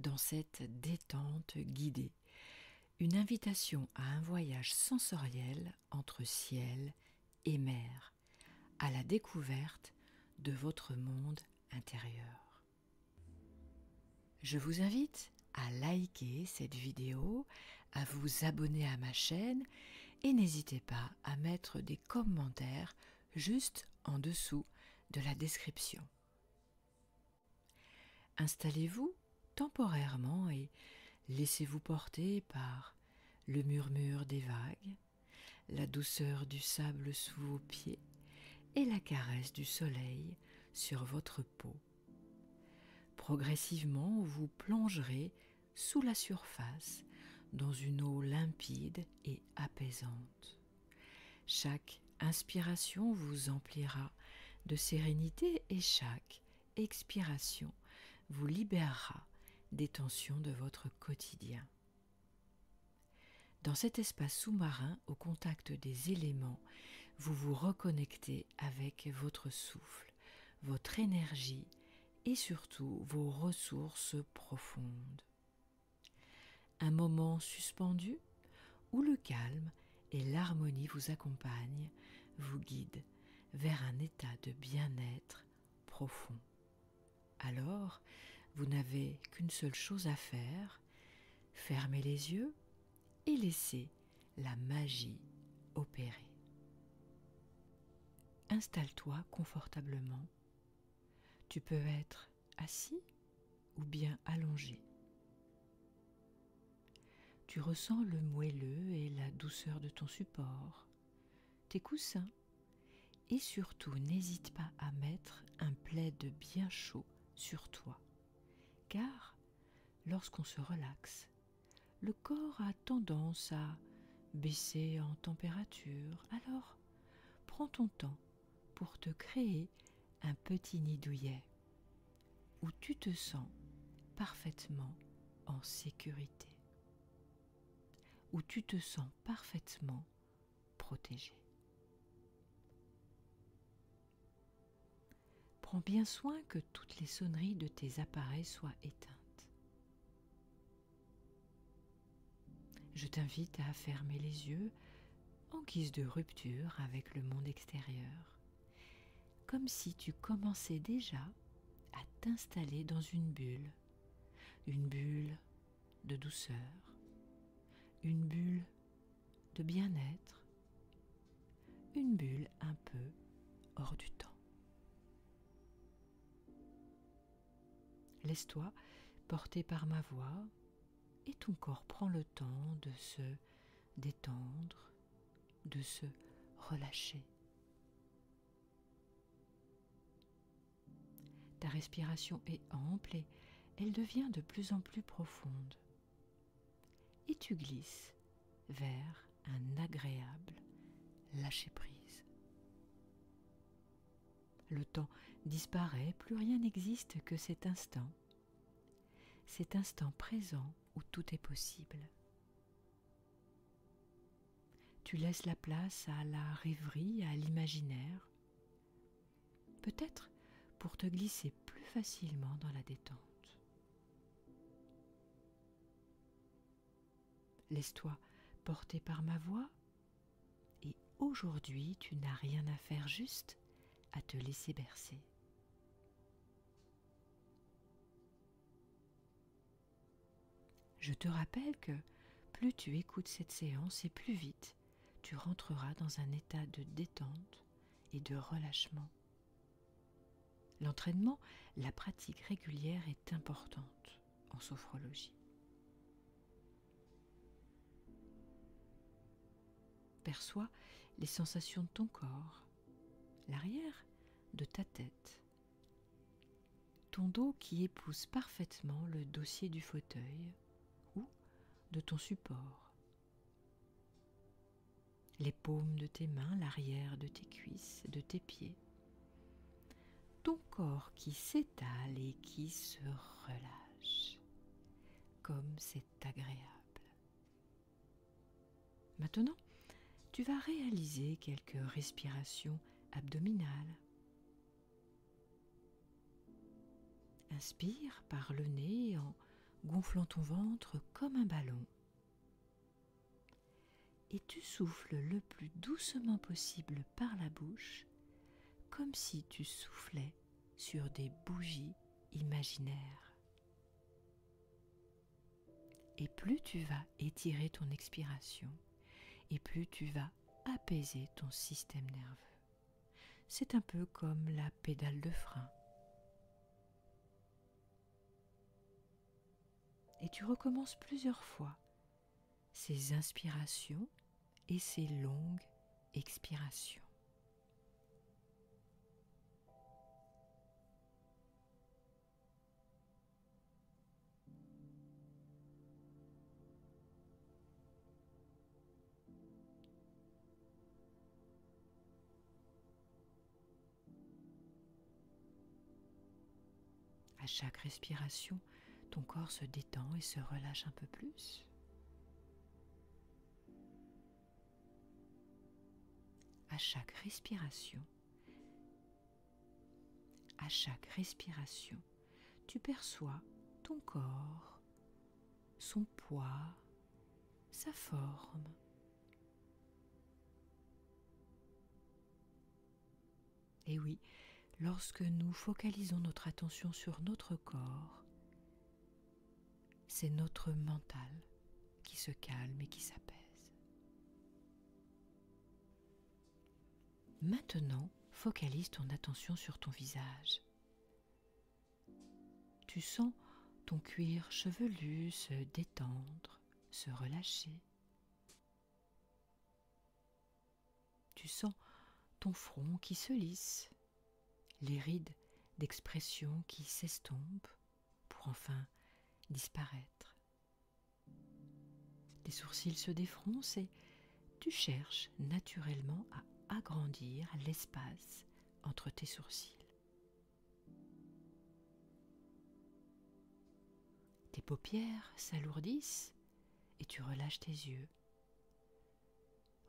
dans cette détente guidée, une invitation à un voyage sensoriel entre ciel et mer, à la découverte de votre monde intérieur. Je vous invite à liker cette vidéo, à vous abonner à ma chaîne et n'hésitez pas à mettre des commentaires juste en dessous de la description. Installez-vous temporairement et laissez-vous porter par le murmure des vagues, la douceur du sable sous vos pieds et la caresse du soleil sur votre peau. Progressivement, vous plongerez sous la surface dans une eau limpide et apaisante. Chaque inspiration vous emplira de sérénité et chaque expiration vous libérera des tensions de votre quotidien. Dans cet espace sous-marin, au contact des éléments, vous vous reconnectez avec votre souffle, votre énergie et surtout vos ressources profondes. Un moment suspendu où le calme et l'harmonie vous accompagnent, vous guident vers un état de bien-être profond. Alors, vous n'avez qu'une seule chose à faire, fermez les yeux et laissez la magie opérer. Installe-toi confortablement. Tu peux être assis ou bien allongé. Tu ressens le moelleux et la douceur de ton support, tes coussins, et surtout n'hésite pas à mettre un plaid bien chaud sur toi, car lorsqu'on se relaxe, le corps a tendance à baisser en température. Alors, prends ton temps pour te créer un petit nid douillet où tu te sens parfaitement en sécurité, où tu te sens parfaitement protégé. Prends bien soin que toutes les sonneries de tes appareils soient éteintes. Je t'invite à fermer les yeux en guise de rupture avec le monde extérieur, comme si tu commençais déjà à t'installer dans une bulle de douceur, une bulle de bien-être, une bulle un peu hors du temps. Laisse-toi porter par ma voix et ton corps prend le temps de se détendre, de se relâcher. Ta respiration est ample et elle devient de plus en plus profonde. Et tu glisses vers un agréable lâcher-prise. Le temps disparaît, plus rien n'existe que cet instant présent où tout est possible. Tu laisses la place à la rêverie, à l'imaginaire, peut-être pour te glisser plus facilement dans la détente. Laisse-toi porter par ma voix et aujourd'hui tu n'as rien à faire, juste à te laisser bercer. Je te rappelle que plus tu écoutes cette séance et plus vite tu rentreras dans un état de détente et de relâchement. L'entraînement, la pratique régulière est importante en sophrologie. Perçois les sensations de ton corps, l'arrière de ta tête, ton dos qui épouse parfaitement le dossier du fauteuil ou de ton support, les paumes de tes mains, l'arrière de tes cuisses, de tes pieds, ton corps qui s'étale et qui se relâche, comme c'est agréable. Maintenant, tu vas réaliser quelques respirations abdominales. Inspire par le nez en gonflant ton ventre comme un ballon. Et tu souffles le plus doucement possible par la bouche, comme si tu soufflais sur des bougies imaginaires. Et plus tu vas étirer ton expiration, et plus tu vas apaiser ton système nerveux. C'est un peu comme la pédale de frein. Et tu recommences plusieurs fois ces inspirations et ces longues expirations. À chaque respiration, ton corps se détend et se relâche un peu plus. À chaque respiration, tu perçois ton corps, son poids, sa forme. Et oui, lorsque nous focalisons notre attention sur notre corps, c'est notre mental qui se calme et qui s'apaise. Maintenant, focalise ton attention sur ton visage. Tu sens ton cuir chevelu se détendre, se relâcher. Tu sens ton front qui se lisse, les rides d'expression qui s'estompent pour enfin disparaître. Tes sourcils se défroncent et tu cherches naturellement à agrandir l'espace entre tes sourcils. Tes paupières s'alourdissent et tu relâches tes yeux.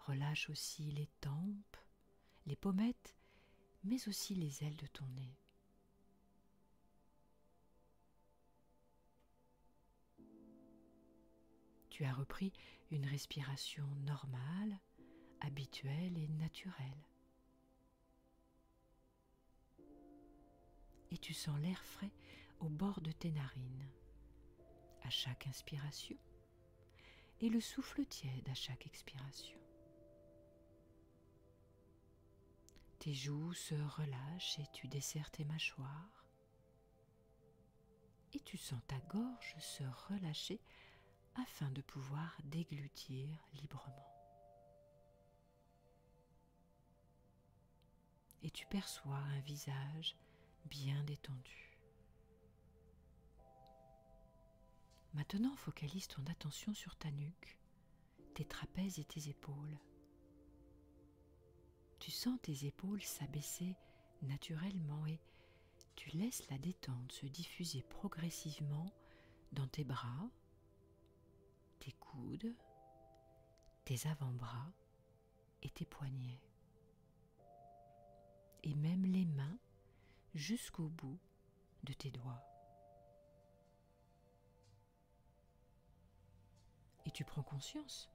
Relâche aussi les tempes, les pommettes, mais aussi les ailes de ton nez. Tu as repris une respiration normale, habituelle et naturelle. Et tu sens l'air frais au bord de tes narines à chaque inspiration et le souffle tiède à chaque expiration. Tes joues se relâchent et tu desserres tes mâchoires. Et tu sens ta gorge se relâcher afin de pouvoir déglutir librement. Et tu perçois un visage bien détendu. Maintenant, focalise ton attention sur ta nuque, tes trapèzes et tes épaules. Tu sens tes épaules s'abaisser naturellement et tu laisses la détente se diffuser progressivement dans tes bras, tes coudes, tes avant-bras et tes poignets. Et même les mains jusqu'au bout de tes doigts. Et tu prends conscience,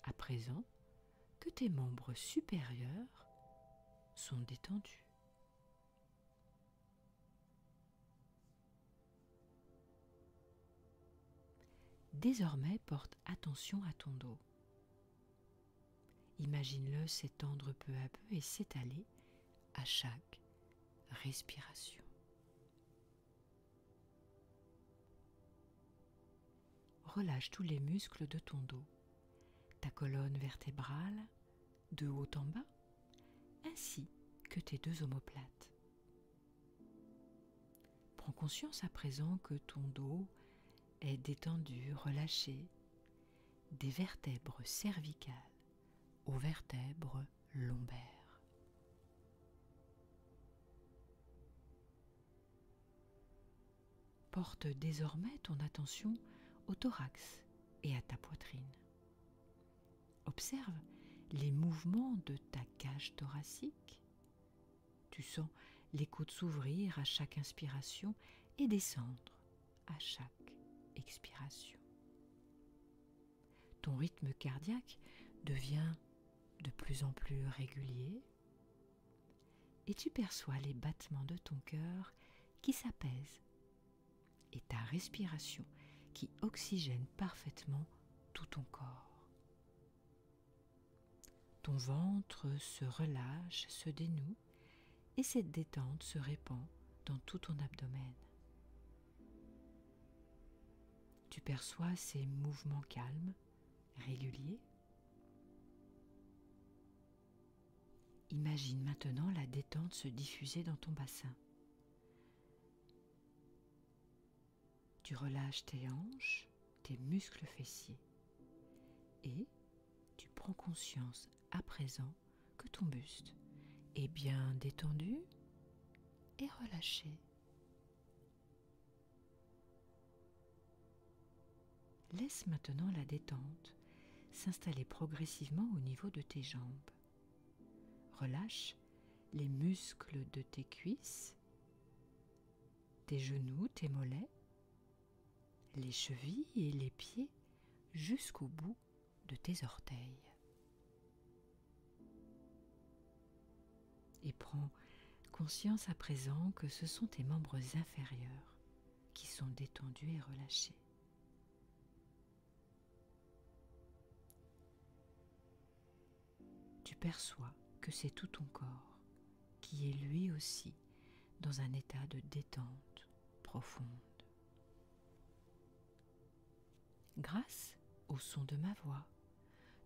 à présent, que tes membres supérieurs sont détendus. Désormais, porte attention à ton dos. Imagine-le s'étendre peu à peu et s'étaler à chaque respiration. Relâche tous les muscles de ton dos, ta colonne vertébrale, de haut en bas, ainsi que tes deux omoplates. Prends conscience à présent que ton dos est détendu, relâché, des vertèbres cervicales aux vertèbres lombaires. Porte désormais ton attention au thorax et à ta poitrine. Observe les mouvements de ta cage thoracique. Tu sens les côtes s'ouvrir à chaque inspiration et descendre à chaque expiration. Ton rythme cardiaque devient de plus en plus régulier et tu perçois les battements de ton cœur qui s'apaisent et ta respiration qui oxygène parfaitement tout ton corps. Ton ventre se relâche, se dénoue et cette détente se répand dans tout ton abdomen. Tu perçois ces mouvements calmes, réguliers. Imagine maintenant la détente se diffuser dans ton bassin. Tu relâches tes hanches, tes muscles fessiers et tu prends conscience à présent que ton buste est bien détendu et relâché. Laisse maintenant la détente s'installer progressivement au niveau de tes jambes. Relâche les muscles de tes cuisses, tes genoux, tes mollets, les chevilles et les pieds jusqu'au bout de tes orteils. Et prends conscience à présent que ce sont tes membres inférieurs qui sont détendus et relâchés. Tu perçois que c'est tout ton corps qui est lui aussi dans un état de détente profonde. Grâce au son de ma voix,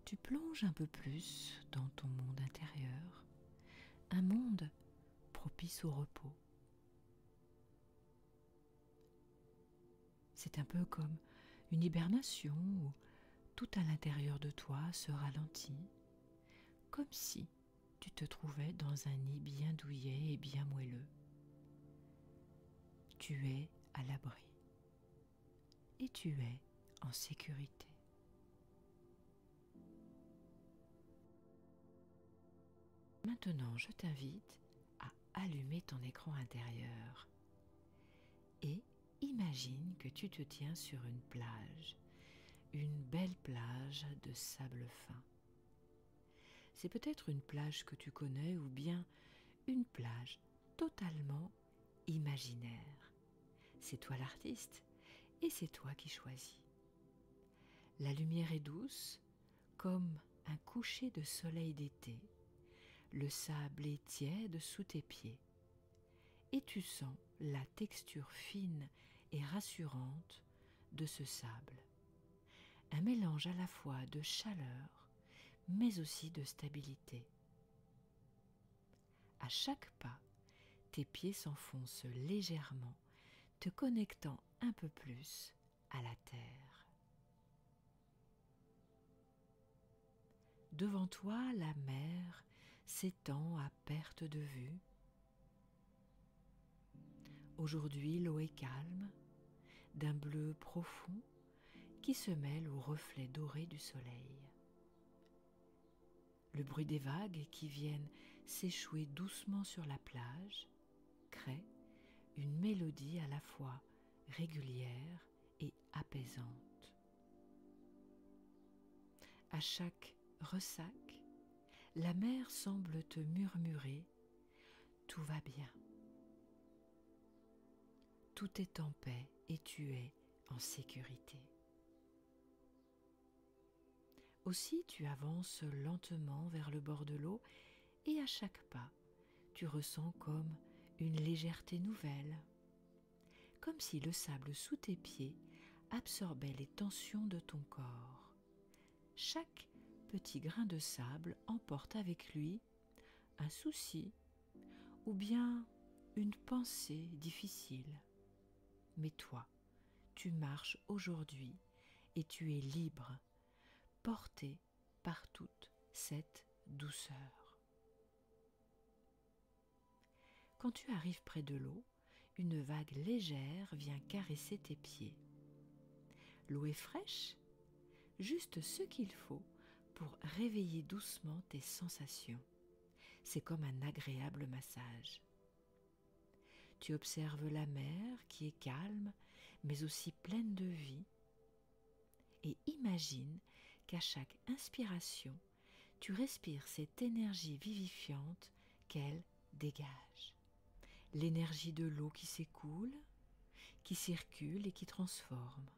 tu plonges un peu plus dans ton monde intérieur, un monde propice au repos. C'est un peu comme une hibernation où tout à l'intérieur de toi se ralentit, comme si tu te trouvais dans un nid bien douillet et bien moelleux. Tu es à l'abri et tu es en sécurité. Maintenant, je t'invite à allumer ton écran intérieur et imagine que tu te tiens sur une plage, une belle plage de sable fin. C'est peut-être une plage que tu connais ou bien une plage totalement imaginaire. C'est toi l'artiste et c'est toi qui choisis. La lumière est douce comme un coucher de soleil d'été. Le sable est tiède sous tes pieds et tu sens la texture fine et rassurante de ce sable. Un mélange à la fois de chaleur mais aussi de stabilité. À chaque pas, tes pieds s'enfoncent légèrement, te connectant un peu plus à la terre. Devant toi, la mer s'étend à perte de vue. Aujourd'hui, l'eau est calme, d'un bleu profond qui se mêle aux reflets dorés du soleil. Le bruit des vagues qui viennent s'échouer doucement sur la plage crée une mélodie à la fois régulière et apaisante. À chaque ressac, la mer semble te murmurer « Tout va bien ». Tout est en paix et tu es en sécurité. Aussi, tu avances lentement vers le bord de l'eau et à chaque pas, tu ressens comme une légèreté nouvelle, comme si le sable sous tes pieds absorbait les tensions de ton corps. Chaque petit grain de sable emporte avec lui un souci ou bien une pensée difficile. Mais toi, tu marches aujourd'hui et tu es libre, porté par toute cette douceur. Quand tu arrives près de l'eau, une vague légère vient caresser tes pieds. L'eau est fraîche, juste ce qu'il faut pour réveiller doucement tes sensations. C'est comme un agréable massage. Tu observes la mer qui est calme, mais aussi pleine de vie, et imagine qu'à chaque inspiration, tu respires cette énergie vivifiante qu'elle dégage. L'énergie de l'eau qui s'écoule, qui circule et qui transforme.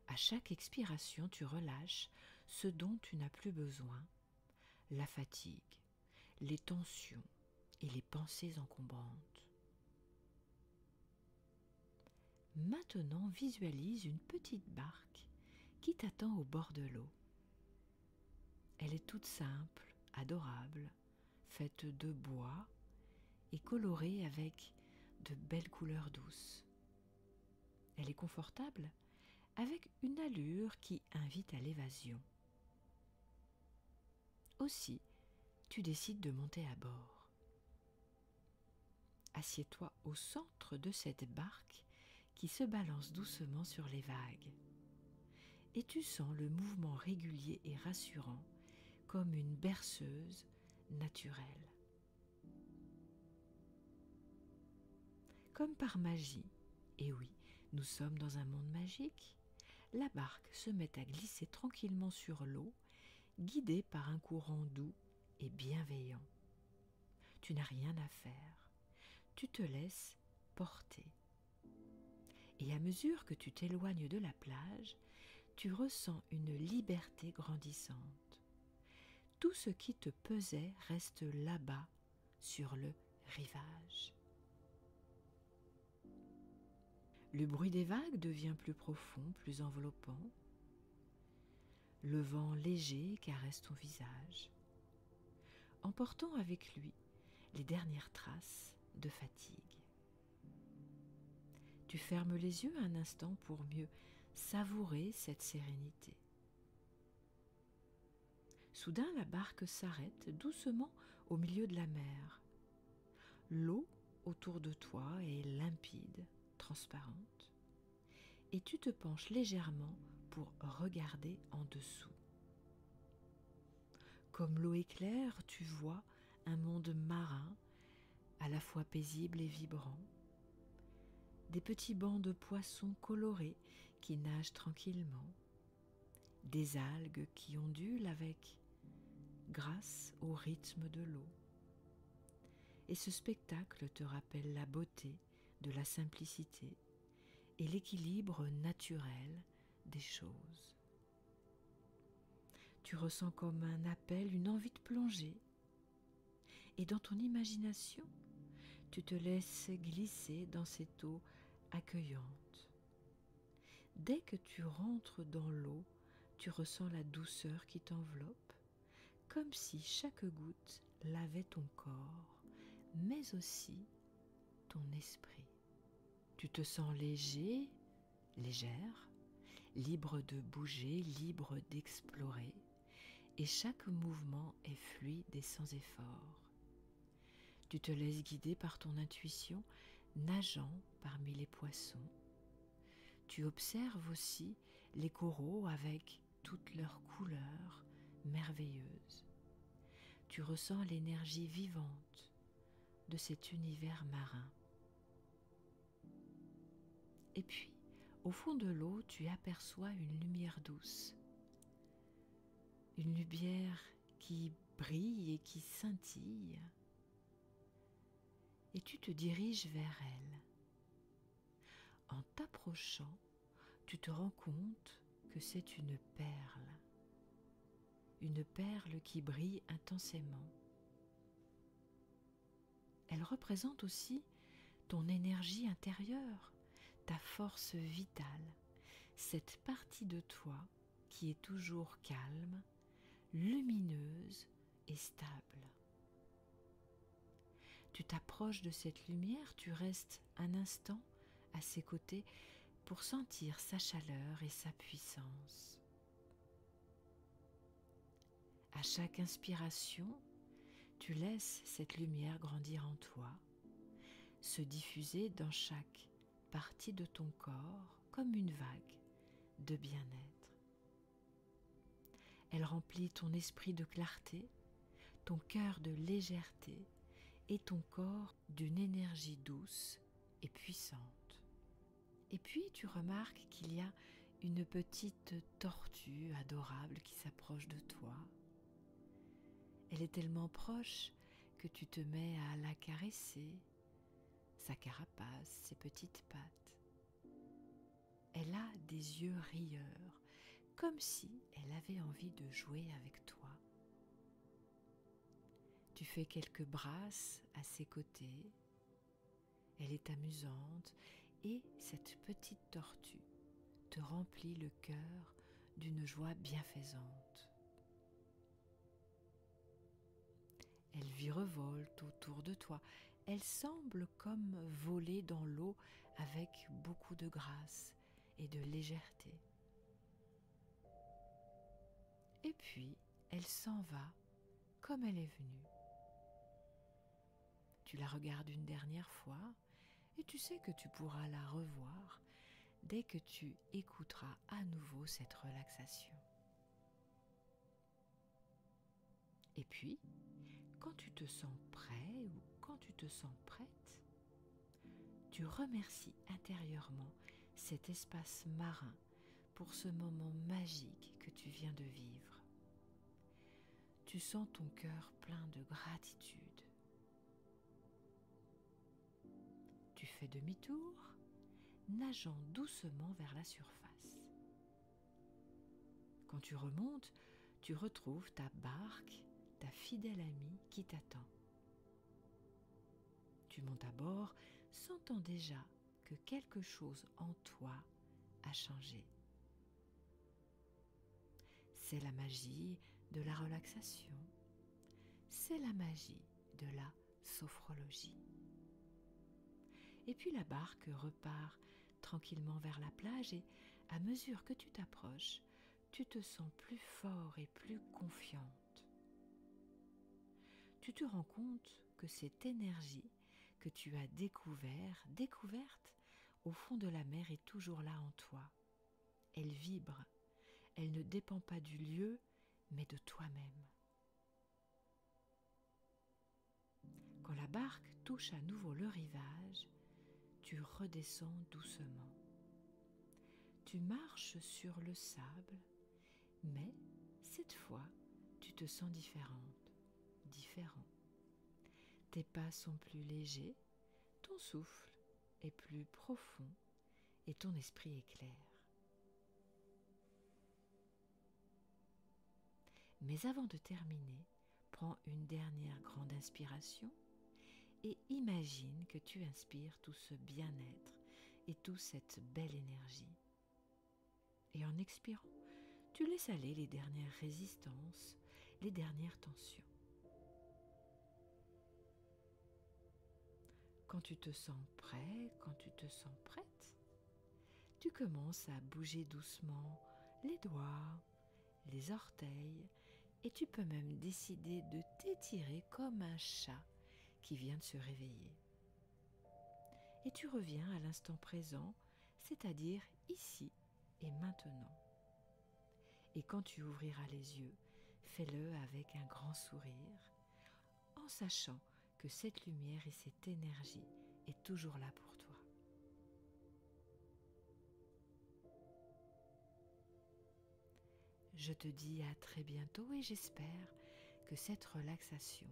À chaque expiration, tu relâches ce dont tu n'as plus besoin, la fatigue, les tensions et les pensées encombrantes. Maintenant, visualise une petite barque qui t'attend au bord de l'eau. Elle est toute simple, adorable, faite de bois et colorée avec de belles couleurs douces. Elle est confortable, avec une allure qui invite à l'évasion. Aussi, tu décides de monter à bord. Assieds-toi au centre de cette barque qui se balance doucement sur les vagues. Et tu sens le mouvement régulier et rassurant comme une berceuse naturelle. Comme par magie, et oui, nous sommes dans un monde magique, la barque se met à glisser tranquillement sur l'eau, guidée par un courant doux et bienveillant. Tu n'as rien à faire, tu te laisses porter. Et à mesure que tu t'éloignes de la plage, tu ressens une liberté grandissante. Tout ce qui te pesait reste là-bas, sur le rivage. Le bruit des vagues devient plus profond, plus enveloppant. Le vent léger caresse ton visage, emportant avec lui les dernières traces de fatigue. Tu fermes les yeux un instant pour mieux savourer cette sérénité. Soudain, la barque s'arrête doucement au milieu de la mer. L'eau autour de toi est limpide, transparente, et tu te penches légèrement pour regarder en dessous. Comme l'eau est claire, tu vois un monde marin, à la fois paisible et vibrant. Des petits bancs de poissons colorés qui nagent tranquillement. Des algues qui ondulent grâce au rythme de l'eau. Et ce spectacle te rappelle la beauté de la simplicité et l'équilibre naturel des choses. Tu ressens comme un appel, une envie de plonger. Et dans ton imagination, tu te laisses glisser dans cette eau accueillante. Dès que tu rentres dans l'eau, tu ressens la douceur qui t'enveloppe, comme si chaque goutte lavait ton corps, mais aussi ton esprit. Tu te sens léger, légère, libre de bouger, libre d'explorer, et chaque mouvement est fluide et sans effort. Tu te laisses guider par ton intuition, nageant parmi les poissons. Tu observes aussi les coraux avec toutes leurs couleurs merveilleuses. Tu ressens l'énergie vivante de cet univers marin. Et puis, au fond de l'eau, tu aperçois une lumière douce. Une lumière qui brille et qui scintille. Et tu te diriges vers elle. En t'approchant, tu te rends compte que c'est une perle qui brille intensément. Elle représente aussi ton énergie intérieure, ta force vitale, cette partie de toi qui est toujours calme, lumineuse et stable. Tu t'approches de cette lumière, tu restes un instant à ses côtés pour sentir sa chaleur et sa puissance. À chaque inspiration, tu laisses cette lumière grandir en toi, se diffuser dans chaque partie de ton corps comme une vague de bien-être. Elle remplit ton esprit de clarté, ton cœur de légèreté et ton corps d'une énergie douce et puissante. Et puis tu remarques qu'il y a une petite tortue adorable qui s'approche de toi. Elle est tellement proche que tu te mets à la caresser, sa carapace, ses petites pattes. Elle a des yeux rieurs, comme si elle avait envie de jouer avec toi. Tu fais quelques brasses à ses côtés. Elle est amusante et cette petite tortue te remplit le cœur d'une joie bienfaisante. Elle virevolte autour de toi. Elle semble comme voler dans l'eau avec beaucoup de grâce et de légèreté. Et puis, elle s'en va comme elle est venue. Tu la regardes une dernière fois et tu sais que tu pourras la revoir dès que tu écouteras à nouveau cette relaxation. Et puis, quand tu te sens prêt ou quand tu te sens prête, tu remercies intérieurement cet espace marin pour ce moment magique que tu viens de vivre. Tu sens ton cœur plein de gratitude. Tu fais demi-tour, nageant doucement vers la surface. Quand tu remontes, tu retrouves ta barque, ta fidèle amie qui t'attend. Tu montes à bord, sentant déjà que quelque chose en toi a changé. C'est la magie de la relaxation. C'est la magie de la sophrologie. Et puis la barque repart tranquillement vers la plage et à mesure que tu t'approches, tu te sens plus fort et plus confiante. Tu te rends compte que cette énergie que tu as découverte au fond de la mer est toujours là en toi. Elle vibre, elle ne dépend pas du lieu, mais de toi-même. Quand la barque touche à nouveau le rivage, tu redescends doucement. Tu marches sur le sable, mais cette fois, tu te sens différent. Tes pas sont plus légers, ton souffle est plus profond et ton esprit est clair. Mais avant de terminer, prends une dernière grande inspiration et imagine que tu inspires tout ce bien-être et toute cette belle énergie. Et en expirant, tu laisses aller les dernières résistances, les dernières tensions. Quand tu te sens prêt, quand tu te sens prête, tu commences à bouger doucement les doigts, les orteils, et tu peux même décider de t'étirer comme un chat qui vient de se réveiller. Et tu reviens à l'instant présent, c'est-à-dire ici et maintenant. Et quand tu ouvriras les yeux, fais-le avec un grand sourire, en sachant que cette lumière et cette énergie est toujours là pour toi. Je te dis à très bientôt et j'espère que cette relaxation